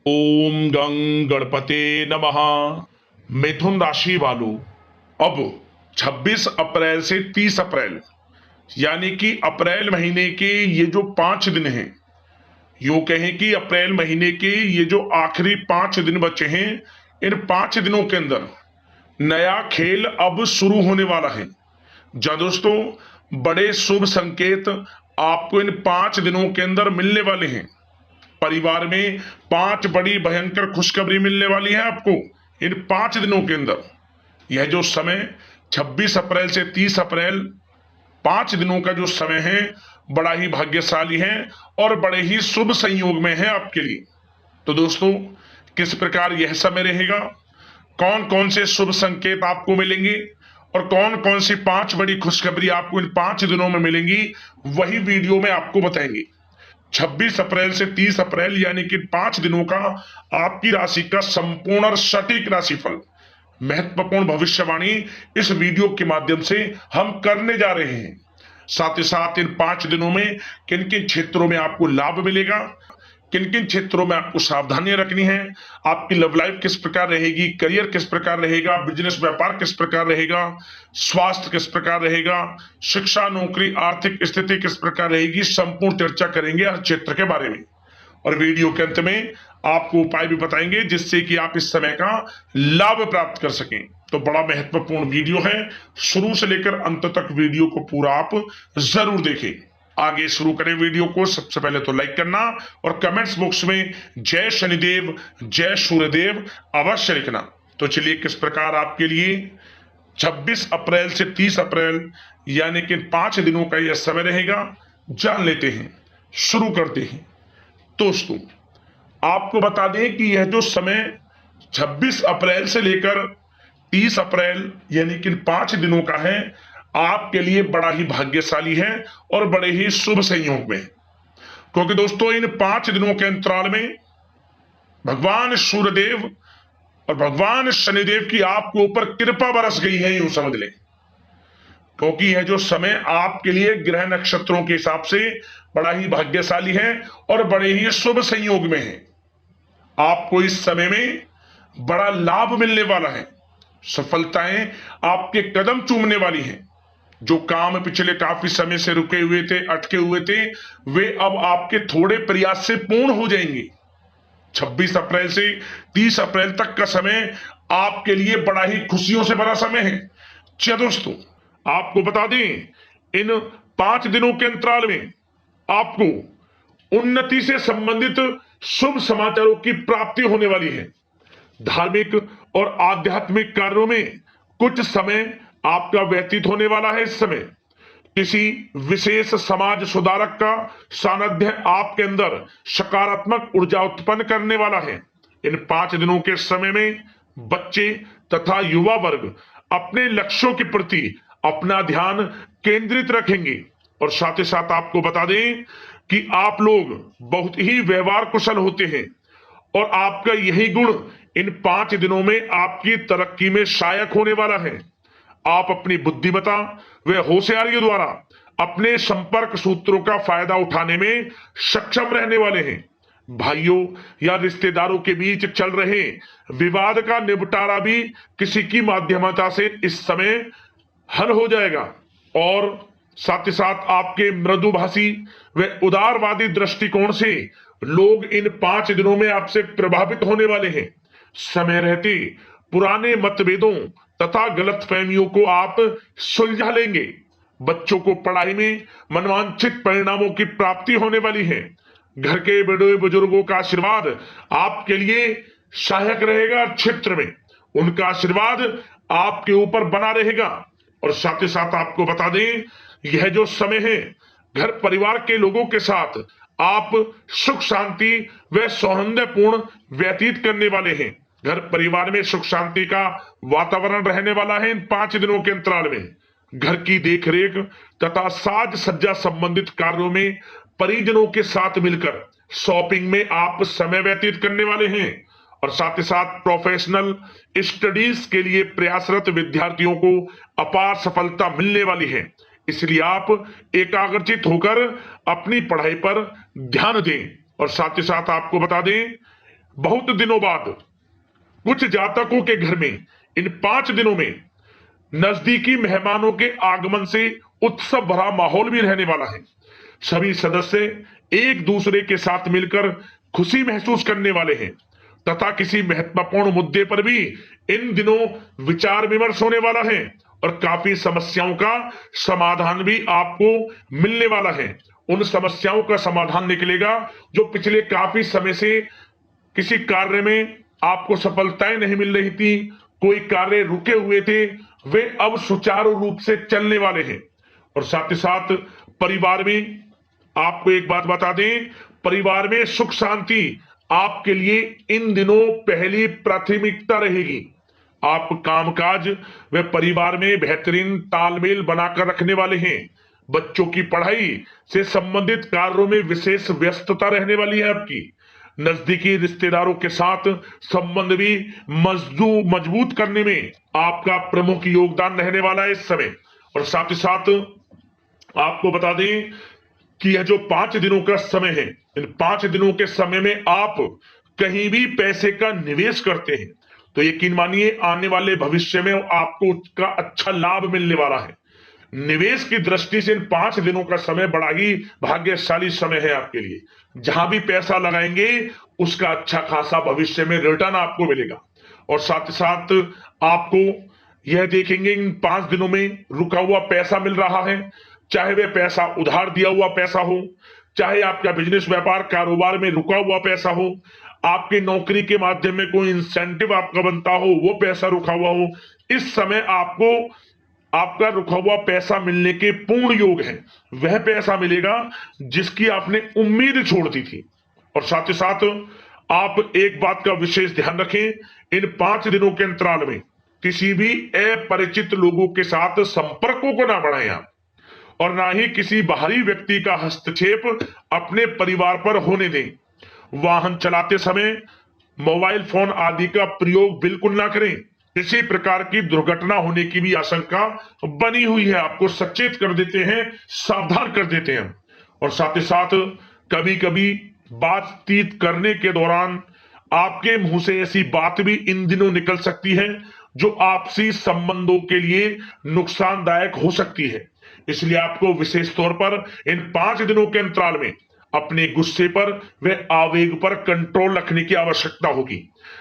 ओम गं गणपते नमः। मिथुन राशि वालों, अब 26 अप्रैल से 30 अप्रैल यानी कि अप्रैल महीने के ये जो 5 दिन हैं, यूं कहें कि अप्रैल महीने के ये जो आखिरी 5 दिन बचे हैं, इन 5 दिनों के अंदर नया खेल अब शुरू होने वाला है। जा दोस्तों, बड़े शुभ संकेत आपको इन 5 दिनों के अंदर मिलने वाले हैं। परिवार में 5 बड़ी भयंकर खुशखबरी मिलने वाली है आपको इन 5 दिनों के अंदर। यह जो समय 26 अप्रैल से 30 अप्रैल 5 दिनों का जो समय है, बड़ा ही भाग्यशाली है और बड़े ही शुभ संयोग में है आपके लिए। तो दोस्तों, किस प्रकार यह समय रहेगा, कौन कौन से शुभ संकेत आपको मिलेंगे और कौन कौन सी 5 बड़ी खुशखबरी आपको इन 5 दिनों में मिलेंगी, वही वीडियो में आपको बताएंगे। 26 अप्रैल से 30 अप्रैल यानी कि 5 दिनों का आपकी राशि का संपूर्ण और सटीक राशिफल, महत्वपूर्ण भविष्यवाणी इस वीडियो के माध्यम से हम करने जा रहे हैं। साथ ही साथ इन 5 दिनों में किन किन क्षेत्रों में आपको लाभ मिलेगा, किन किन क्षेत्रों में आपको सावधानियां रखनी है, आपकी लव लाइफ किस प्रकार रहेगी, करियर किस प्रकार रहेगा, बिजनेस व्यापार किस प्रकार रहेगा, स्वास्थ्य किस प्रकार रहेगा, शिक्षा नौकरी आर्थिक स्थिति किस प्रकार रहेगी, संपूर्ण चर्चा करेंगे हर क्षेत्र के बारे में। और वीडियो के अंत में आपको उपाय भी बताएंगे जिससे कि आप इस समय का लाभ प्राप्त कर सकें। तो बड़ा महत्वपूर्ण वीडियो है, शुरू से लेकर अंत तक वीडियो को पूरा आप जरूर देखें। आगे शुरू करें वीडियो को, सबसे पहले तो लाइक करना और कमेंट्स बॉक्स में जय शनिदेव जय सूर्यदेव अवश्य लिखना। तो चलिए, किस प्रकार आपके लिए 26 अप्रैल से 30 अप्रैल यानी कि 5 दिनों का यह समय रहेगा, जान लेते हैं, शुरू करते हैं। दोस्तों, आपको बता दें कि यह जो समय 26 अप्रैल से लेकर 30 अप्रैल यानी कि 5 दिनों का है, आपके लिए बड़ा ही भाग्यशाली है और बड़े ही शुभ संयोग में। क्योंकि दोस्तों, इन 5 दिनों के अंतराल में भगवान सूर्यदेव और भगवान शनिदेव की आपके ऊपर कृपा बरस गई है, यूं समझ लें। क्योंकि यह जो समय आपके लिए ग्रह नक्षत्रों के हिसाब से बड़ा ही भाग्यशाली है और बड़े ही शुभ संयोग में है। आपको इस समय में बड़ा लाभ मिलने वाला है, सफलताएं आपके कदम चूमने वाली हैं। जो काम पिछले काफी समय से रुके हुए थे, अटके हुए थे, वे अब आपके थोड़े प्रयास से पूर्ण हो जाएंगे। 26 अप्रैल से 30 अप्रैल तक का समय आपके लिए बड़ा ही खुशियों से भरा समय है। चलिए दोस्तों, आपको बता दें, इन 5 दिनों के अंतराल में आपको उन्नति से संबंधित शुभ समाचारों की प्राप्ति होने वाली है। धार्मिक और आध्यात्मिक कार्यों में कुछ समय आपका व्यतीत होने वाला है। इस समय किसी विशेष समाज सुधारक का सानिध्य आपके अंदर सकारात्मक ऊर्जा उत्पन्न करने वाला है। इन 5 दिनों के समय में बच्चे तथा युवा वर्ग अपने लक्ष्यों के प्रति अपना ध्यान केंद्रित रखेंगे। और साथ ही साथ आपको बता दें कि आप लोग बहुत ही व्यवहार कुशल होते हैं और आपका यही गुण इन 5 दिनों में आपकी तरक्की में सहायक होने वाला है। आप अपनी बुद्धिमत्ता व होशियारी द्वारा अपने संपर्क सूत्रों का फायदा उठाने में सक्षम रहने वाले हैं। भाइयों या रिश्तेदारों के बीच चल रहे विवाद का निपटारा भी किसी की माध्यमता से इस समय हल हो जाएगा। और साथ ही साथ आपके मृदुभाषी व उदारवादी दृष्टिकोण से लोग इन 5 दिनों में आपसे प्रभावित होने वाले हैं। समय रहते पुराने मतभेदों तथा गलतफहमियों को आप सुलझा लेंगे। बच्चों को पढ़ाई में मनवांछित परिणामों की प्राप्ति होने वाली है। घर के बड़े बुजुर्गों का आशीर्वाद आपके लिए सहायक रहेगा। क्षेत्र में उनका आशीर्वाद आपके ऊपर बना रहेगा। और साथ ही साथ आपको बता दें, यह जो समय है, घर परिवार के लोगों के साथ आप सुख शांति व सौहार्दपूर्ण व्यतीत करने वाले हैं। घर परिवार में सुख शांति का वातावरण रहने वाला है इन 5 दिनों के अंतराल में। घर की देखरेख तथा साज सज्जा संबंधित कार्यों में परिजनों के साथ मिलकर शॉपिंग में आप समय व्यतीत करने वाले हैं। और साथ ही साथ प्रोफेशनल स्टडीज के लिए प्रयासरत विद्यार्थियों को अपार सफलता मिलने वाली है। इसलिए आप एकाग्रचित होकर अपनी पढ़ाई पर ध्यान दें। और साथ ही साथ आपको बता दें, बहुत दिनों बाद कुछ जातकों के घर में इन 5 दिनों में नजदीकी मेहमानों के आगमन से उत्सव भरा माहौल भी रहने वाला है। सभी सदस्य एक दूसरे के साथ मिलकर खुशी महसूस करने वाले हैं तथा किसी महत्वपूर्ण मुद्दे पर भी इन दिनों विचार विमर्श होने वाला है और काफी समस्याओं का समाधान भी आपको मिलने वाला है। उन समस्याओं का समाधान निकलेगा जो पिछले काफी समय से किसी कार्य में आपको सफलताएं नहीं मिल रही थी, कोई कार्य रुके हुए थे, वे अब सुचारू रूप से चलने वाले हैं। और साथ ही साथ परिवार में आपको एक बात बता दें, परिवार में सुख शांति आपके लिए इन दिनों पहली प्राथमिकता रहेगी। आप कामकाज व परिवार में बेहतरीन तालमेल बनाकर रखने वाले हैं। बच्चों की पढ़ाई से संबंधित कार्यों में विशेष व्यस्तता रहने वाली है आपकी। नजदीकी रिश्तेदारों के साथ संबंध भी मजबूत करने में आपका प्रमुख योगदान रहने वाला है इस समय। और साथ ही साथ आपको बता दें कि यह जो 5 दिनों का समय है, इन 5 दिनों के समय में आप कहीं भी पैसे का निवेश करते हैं तो यकीन मानिए आने वाले भविष्य में आपको उसका अच्छा लाभ मिलने वाला है। निवेश की दृष्टि से इन 5 दिनों का समय बड़ा ही भाग्यशाली समय है आपके लिए। जहां भी पैसा लगाएंगे उसका अच्छा खासा भविष्य में रिटर्न आपको मिलेगा। और साथ ही साथ आपको यह देखेंगे इन 5 दिनों में रुका हुआ पैसा मिल रहा है, चाहे वह पैसा उधार दिया हुआ पैसा हो, चाहे आपका बिजनेस व्यापार कारोबार में रुका हुआ पैसा हो, आपकी नौकरी के माध्यम में कोई इंसेंटिव आपका बनता हो, वो पैसा रुका हुआ हो। इस समय आपको आपका रुका हुआ पैसा मिलने के पूर्ण योग है। वह पैसा मिलेगा जिसकी आपने उम्मीद छोड़ दी थी। और साथ ही साथ आप एक बात का विशेष ध्यान रखें, इन 5 दिनों के अंतराल में किसी भी अपरिचित लोगों के साथ संपर्कों को ना बढ़ाएं आप, और ना ही किसी बाहरी व्यक्ति का हस्तक्षेप अपने परिवार पर होने दें। वाहन चलाते समय मोबाइल फोन आदि का प्रयोग बिल्कुल ना करें। किसी प्रकार की दुर्घटना होने की भी आशंका बनी हुई है, आपको सचेत कर देते हैं, सावधान कर देते हैं। और साथ ही साथ कभी कभी बातचीत करने के दौरान आपके मुंह से ऐसी बात भी इन दिनों निकल सकती है जो आपसी संबंधों के लिए नुकसानदायक हो सकती है। इसलिए आपको विशेष तौर पर इन 5 दिनों के अंतराल में अपने गुस्से पर व आवेग पर कंट्रोल रखने की आवश्यकता होगी।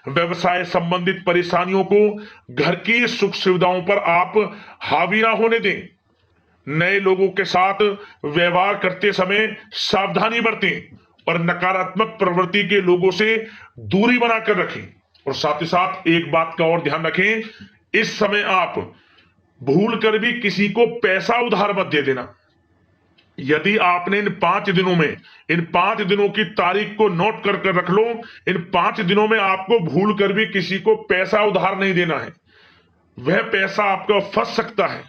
व्यवसाय संबंधित परेशानियों को घर की सुख सुविधाओं पर आप हावी ना होने दें। नए लोगों के साथ व्यवहार करते समय सावधानी बरतें और नकारात्मक प्रवृत्ति के लोगों से दूरी बनाकर रखें। और साथ ही साथ एक बात का और ध्यान रखें, इस समय आप भूल कर भी किसी को पैसा उधार मत दे देना। यदि आपने इन 5 दिनों में इन 5 दिनों की तारीख को नोट कर रख लो, इन 5 दिनों में आपको भूल कर भी किसी को पैसा उधार नहीं देना है। वह पैसा आपका फंस सकता है,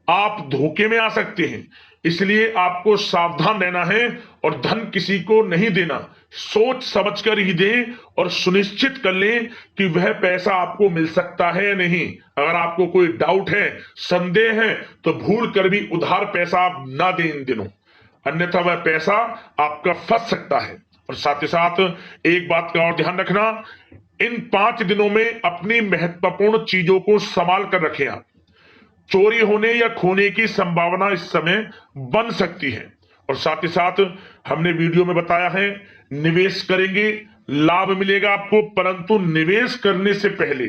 आप धोखे में आ सकते हैं। इसलिए आपको सावधान रहना है और धन किसी को नहीं देना। सोच समझ कर ही दें और सुनिश्चित कर लें कि वह पैसा आपको मिल सकता है या नहीं। अगर आपको कोई डाउट है, संदेह है, तो भूल कर भी उधार पैसा आप ना दें इन दिनों, अन्यथा वह पैसा आपका फंस सकता है। और साथ ही साथ एक बात का और ध्यान रखना, इन 5 दिनों में अपनी महत्वपूर्ण चीजों को संभाल कर रखें आप। चोरी होने या खोने की संभावना इस समय बन सकती है। और साथ ही साथ हमने वीडियो में बताया है, निवेश करेंगे लाभ मिलेगा आपको, परंतु निवेश करने से पहले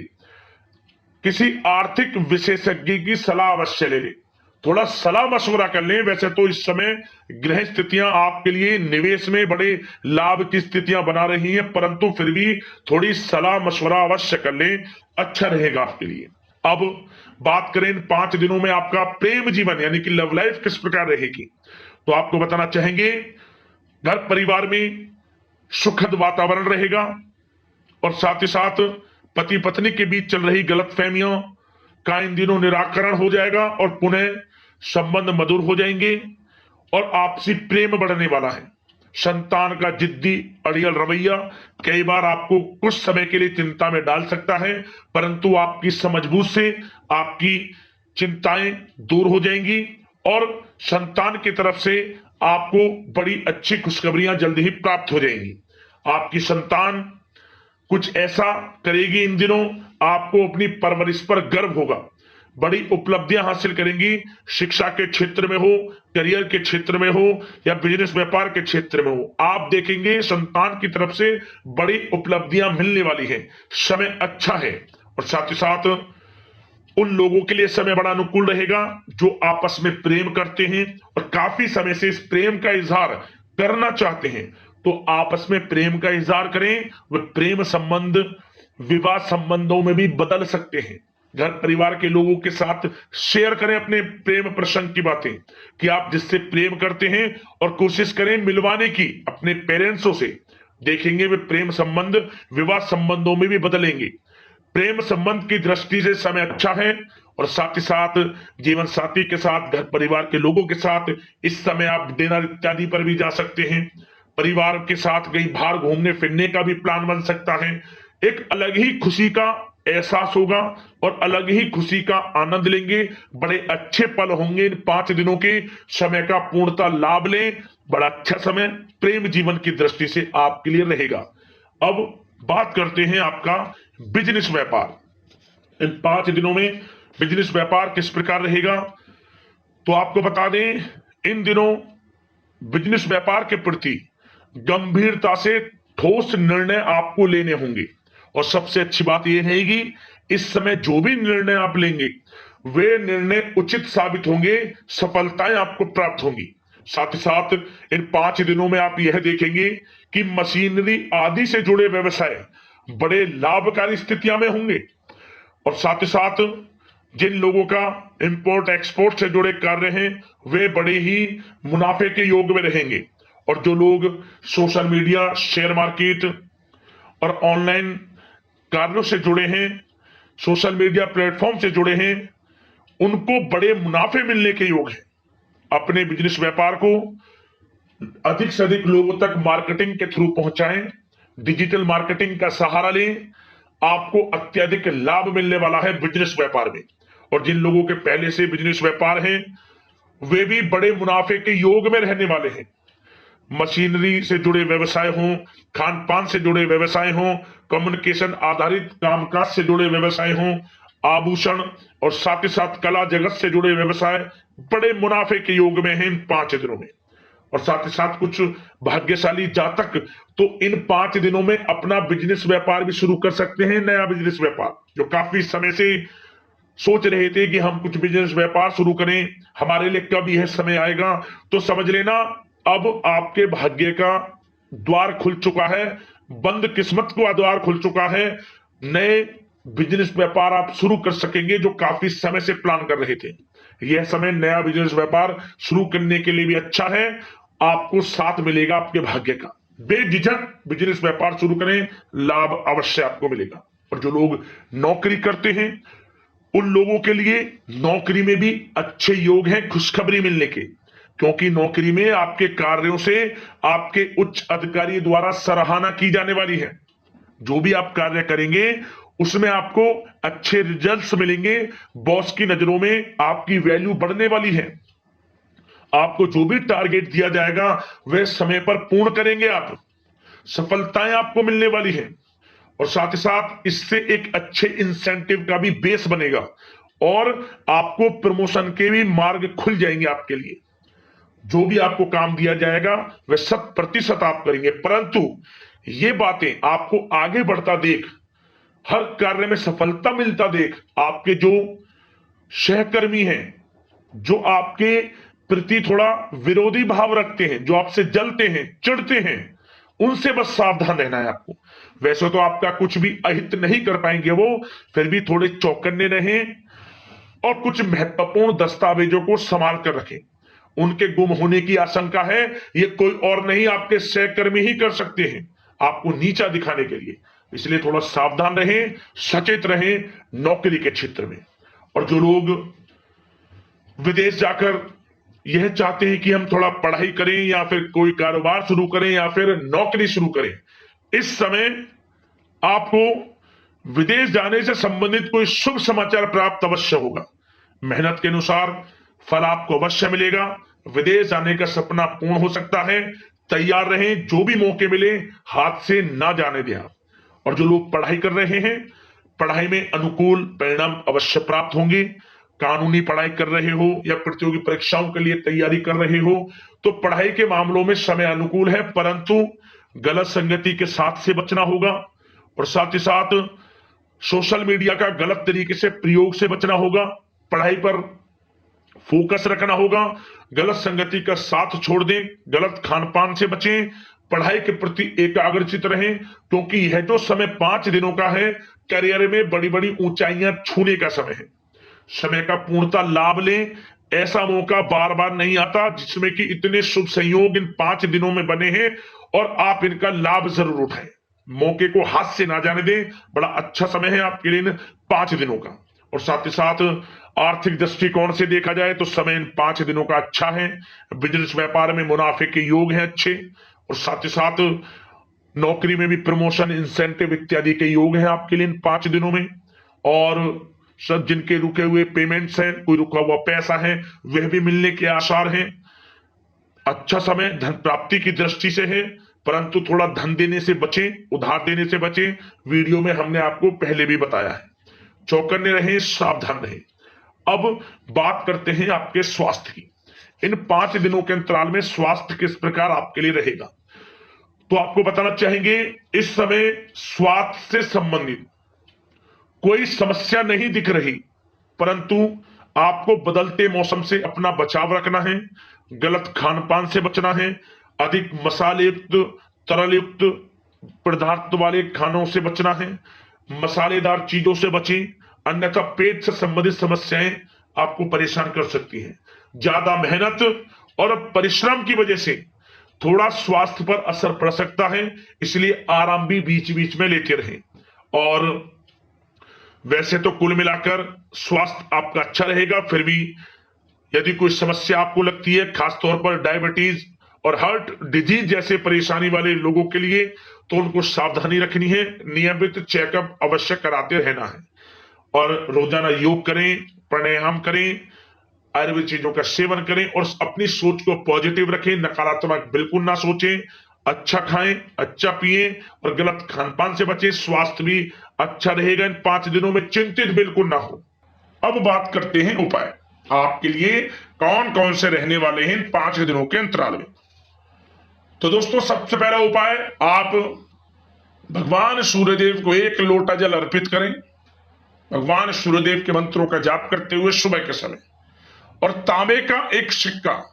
किसी आर्थिक विशेषज्ञ की सलाह अवश्य ले लें। थोड़ा सलाह मशवरा कर लें। वैसे तो इस समय ग्रह स्थितियां आपके लिए निवेश में बड़े लाभ की स्थितियां बना रही हैं, परंतु फिर भी थोड़ी सलाह मशवरा अवश्य कर लें, अच्छा रहेगा आपके लिए। अब बात करें इन 5 दिनों में आपका प्रेम जीवन यानी कि लव लाइफ किस प्रकार रहेगी, तो आपको बताना चाहेंगे घर परिवार में सुखद वातावरण रहेगा और साथ ही साथ पति पत्नी के बीच चल रही गलतफहमियों का इन दिनों निराकरण हो जाएगा और पुनः संबंध मधुर हो जाएंगे और आपसी प्रेम बढ़ने वाला है। संतान का जिद्दी अड़ियल रवैया कई बार आपको कुछ समय के लिए चिंता में डाल सकता है, परंतु आपकी समझबूझ से आपकी चिंताएं दूर हो जाएंगी और संतान की तरफ से आपको बड़ी अच्छी खुशखबरियां जल्दी ही प्राप्त हो जाएंगी। आपकी संतान कुछ ऐसा करेगी इन दिनों, आपको अपनी परवरिश पर गर्व होगा, बड़ी उपलब्धियां हासिल करेंगी। शिक्षा के क्षेत्र में हो, करियर के क्षेत्र में हो या बिजनेस व्यापार के क्षेत्र में हो, आप देखेंगे संतान की तरफ से बड़ी उपलब्धियां मिलने वाली है। समय अच्छा है और साथ ही साथ उन लोगों के लिए समय बड़ा अनुकूल रहेगा जो आपस में प्रेम करते हैं और काफी समय से इस प्रेम का इजहार करना चाहते हैं। तो आपस में प्रेम का इजहार करें, वह प्रेम संबंध विवाह संबंधों में भी बदल सकते हैं। घर परिवार के लोगों के साथ शेयर करें अपने प्रेम प्रसंग की बातें कि आप जिससे प्रेम करते हैं और कोशिश करें मिलवाने की अपने पेरेंट्सों से। देखेंगे वे प्रेम संबंध विवाह संबंधों में भी बदलेंगे। प्रेम संबंध की दृष्टि से समय अच्छा है और साथ ही साथ जीवन साथी के साथ, घर परिवार के लोगों के साथ इस समय आप डिनर इत्यादि पर भी जा सकते हैं। परिवार के साथ कहीं बाहर घूमने फिरने का भी प्लान बन सकता है। एक अलग ही खुशी का एहसास होगा और अलग ही खुशी का आनंद लेंगे। बड़े अच्छे पल होंगे इन 5 दिनों के, समय का पूर्णता लाभ लें। बड़ा अच्छा समय प्रेम जीवन की दृष्टि से आपके लिए रहेगा। अब बात करते हैं आपका बिजनेस व्यापार। इन 5 दिनों में बिजनेस व्यापार किस प्रकार रहेगा, तो आपको बता दें इन दिनों बिजनेस व्यापार के प्रति गंभीरता से ठोस निर्णय आपको लेने होंगे। और सबसे अच्छी बात यह रहेगी, इस समय जो भी निर्णय आप लेंगे वे निर्णय उचित साबित होंगे, सफलताएं आपको प्राप्त होंगी। साथ ही साथ इन 5 दिनों में आप यह देखेंगे कि मशीनरी आदि से जुड़े व्यवसाय बड़े लाभकारी स्थितियां में होंगे। और साथ ही साथ जिन लोगों का इंपोर्ट एक्सपोर्ट से जुड़े कार्य हैं वे बड़े ही मुनाफे के योग में रहेंगे। और जो लोग सोशल मीडिया, शेयर मार्केट और ऑनलाइन कार्यों से जुड़े हैं, सोशल मीडिया प्लेटफॉर्म से जुड़े हैं, उनको बड़े मुनाफे मिलने के योग हैं। अपने बिजनेस व्यापार को अधिक से अधिक लोगों तक मार्केटिंग के थ्रू पहुंचाएं, डिजिटल मार्केटिंग का सहारा लें। आपको अत्यधिक लाभ मिलने वाला है बिजनेस व्यापार में। और जिन लोगों के पहले से बिजनेस व्यापार हैं वे भी बड़े मुनाफे के योग में रहने वाले हैं। मशीनरी से जुड़े व्यवसाय हों, खान पान से जुड़े व्यवसाय हों, कम्युनिकेशन आधारित कामकाज से जुड़े व्यवसाय हों, आभूषण और साथ ही साथ कला जगत से जुड़े व्यवसाय बड़े मुनाफे के योग में हैं इन 5 दिनों में। और साथ ही साथ कुछ भाग्यशाली जातक तो इन 5 दिनों में अपना बिजनेस व्यापार भी शुरू कर सकते हैं। नया बिजनेस व्यापार जो काफी समय से सोच रहे थे कि हम कुछ बिजनेस व्यापार शुरू करें, हमारे लिए कब यह समय आएगा, तो समझ लेना अब आपके भाग्य का द्वार खुल चुका है, बंद किस्मत का द्वार खुल चुका है। नए बिजनेस व्यापार आप शुरू कर सकेंगे जो काफी समय से प्लान कर रहे थे। यह समय नया बिजनेस व्यापार शुरू करने के लिए भी अच्छा है, आपको साथ मिलेगा आपके भाग्य का। बेझिझक बिजनेस व्यापार शुरू करें, लाभ अवश्य आपको मिलेगा। और जो लोग नौकरी करते हैं उन लोगों के लिए नौकरी में भी अच्छे योग हैं खुशखबरी मिलने के, क्योंकि नौकरी में आपके कार्यों से आपके उच्च अधिकारी द्वारा सराहना की जाने वाली है। जो भी आप कार्य करेंगे उसमें आपको अच्छे रिजल्ट्स मिलेंगे, बॉस की नजरों में आपकी वैल्यू बढ़ने वाली है। आपको जो भी टारगेट दिया जाएगा वह समय पर पूर्ण करेंगे आप, सफलताएं आपको मिलने वाली है। और साथ ही साथ इससे एक अच्छे इंसेंटिव का भी बेस बनेगा और आपको प्रमोशन के भी मार्ग खुल जाएंगे आपके लिए। जो भी आपको काम दिया जाएगा वह 100% आप करेंगे, परंतु ये बातें आपको आगे बढ़ता देख, हर कार्य में सफलता मिलता देख, आपके जो सहकर्मी हैं, जो आपके प्रति थोड़ा विरोधी भाव रखते हैं, जो आपसे जलते हैं, चिढ़ते हैं, उनसे बस सावधान रहना है आपको। वैसे तो आपका कुछ भी अहित नहीं कर पाएंगे वो, फिर भी थोड़े चौकन्ने रहें और कुछ महत्वपूर्ण दस्तावेजों को संभाल कर रखें। उनके गुम होने की आशंका है, ये कोई और नहीं आपके सहकर्मी ही कर सकते हैं आपको नीचा दिखाने के लिए। इसलिए थोड़ा सावधान रहें, सचेत रहें नौकरी के क्षेत्र में। और जो लोग विदेश जाकर यह चाहते हैं कि हम थोड़ा पढ़ाई करें या फिर कोई कारोबार शुरू करें या फिर नौकरी शुरू करें, इस समय आपको विदेश जाने से संबंधित कोई शुभ समाचार प्राप्त अवश्य होगा। मेहनत के अनुसार फल आपको अवश्य मिलेगा। विदेश जाने का सपना पूर्ण हो सकता है। तैयार रहें, जो भी मौके मिले हाथ से ना जाने दें आप। और जो लोग पढ़ाई कर रहे हैं, पढ़ाई में अनुकूल परिणाम अवश्य प्राप्त होंगे। कानूनी पढ़ाई कर रहे हो या प्रतियोगी परीक्षाओं के लिए तैयारी कर रहे हो तो पढ़ाई के मामलों में समय अनुकूल है, परंतु गलत संगति के साथ से बचना होगा और साथ ही साथ सोशल मीडिया का गलत तरीके से प्रयोग से बचना होगा। पढ़ाई पर फोकस रखना होगा, गलत संगति का साथ छोड़ दें, गलत खान पान से बचें, पढ़ाई के प्रति एकाग्रचित रहें, क्योंकि यह जो समय 5 दिनों का है, करियर में बड़ी बड़ी ऊंचाइयां छूने का समय है। समय का पूर्णता लाभ लें, ऐसा मौका बार बार नहीं आता जिसमें कि इतने शुभ संयोग इन 5 दिनों में बने हैं और आप इनका लाभ जरूर उठाएं। मौके को हाथ से ना जाने दें, बड़ा अच्छा समय है आपके लिए इन 5 दिनों का। और साथ ही साथ आर्थिक दृष्टिकोण से देखा जाए तो समय इन 5 दिनों का अच्छा है। बिजनेस व्यापार में मुनाफे के योग हैं अच्छे, और साथ ही साथ नौकरी में भी प्रमोशन, इंसेंटिव इत्यादि के योग हैं आपके लिए इन 5 दिनों में। और सब जिनके रुके हुए पेमेंट्स हैं, कोई रुका हुआ पैसा है, वह भी मिलने के आसार हैं। अच्छा समय धन प्राप्ति की दृष्टि से है, परंतु थोड़ा धन देने से बचें, उधार देने से बचें। वीडियो में हमने आपको पहले भी बताया है। चौकन्ने रहें, सावधान रहें। अब बात करते हैं आपके स्वास्थ्य की। इन 5 दिनों के अंतराल में स्वास्थ्य किस प्रकार आपके लिए रहेगा, तो आपको बताना चाहेंगे इस समय स्वास्थ्य से संबंधित कोई समस्या नहीं दिख रही, परंतु आपको बदलते मौसम से अपना बचाव रखना है, गलत खान पान से बचना है, अधिक मसाले युक्त, तरल युक्त पदार्थ वाले खानों से बचना है, मसालेदार चीजों से बचें, अन्यथा पेट से संबंधित समस्याएं आपको परेशान कर सकती हैं। ज्यादा मेहनत और परिश्रम की वजह से थोड़ा स्वास्थ्य पर असर पड़ सकता है, इसलिए आराम भी बीच बीच में लेते रहें। और वैसे तो कुल मिलाकर स्वास्थ्य आपका अच्छा रहेगा, फिर भी यदि कोई समस्या आपको लगती है, खासतौर पर डायबिटीज और हार्ट डिजीज जैसे परेशानी वाले लोगों के लिए, तो उनको सावधानी रखनी है, नियमित चेकअप अवश्य कराते रहना है और रोजाना योग करें, प्राणायाम करें, आयुर्वेद चीजों का सेवन करें और अपनी सोच को पॉजिटिव रखें, नकारात्मक बिल्कुल ना सोचें, अच्छा खाएं, अच्छा पिएं और गलत खान पान से बचें। स्वास्थ्य भी अच्छा रहेगा इन 5 दिनों में, चिंतित बिल्कुल ना हो। अब बात करते हैं उपाय आपके लिए कौन कौन से रहने वाले हैं इन 5 दिनों के अंतराल में। तो दोस्तों, सबसे पहला उपाय, आप भगवान सूर्यदेव को 1 लोटा जल अर्पित करें। भगवान सूर्यदेव के मंत्रों का जाप करते हुए सुबह के समय, और तांबे का एक सिक्का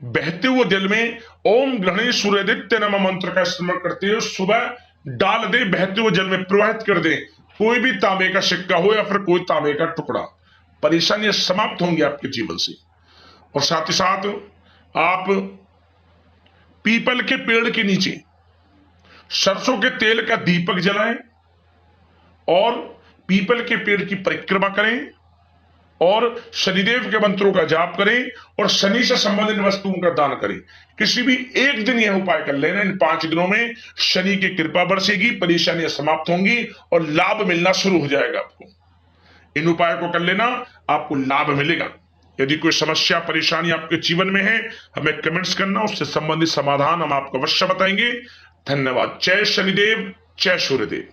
बहते हुए जल में ओम गणेश सूर्यादित्य नमः मंत्र का स्मरण करते हुए सुबह डाल दे, बहते हुए जल में प्रवाहित कर दे। कोई भी तांबे का सिक्का हो या फिर कोई तांबे का टुकड़ा, परेशानियां समाप्त होंगी आपके जीवन से। और साथ ही साथ आप पीपल के पेड़ के नीचे सरसों के तेल का दीपक जलाएं और पीपल के पेड़ की परिक्रमा करें और शनिदेव के मंत्रों का जाप करें और शनि से संबंधित वस्तुओं का दान करें। किसी भी एक दिन यह उपाय कर लेना, इन 5 दिनों में शनि की कृपा बरसेगी, परेशानियां समाप्त होंगी और लाभ मिलना शुरू हो जाएगा आपको। इन उपाय को कर लेना, आपको लाभ मिलेगा। यदि कोई समस्या परेशानी आपके जीवन में है, हमें कमेंट्स करना, उससे संबंधित समाधान हम आपको अवश्य बताएंगे। धन्यवाद। जय शनिदेव, जय सूर्यदेव।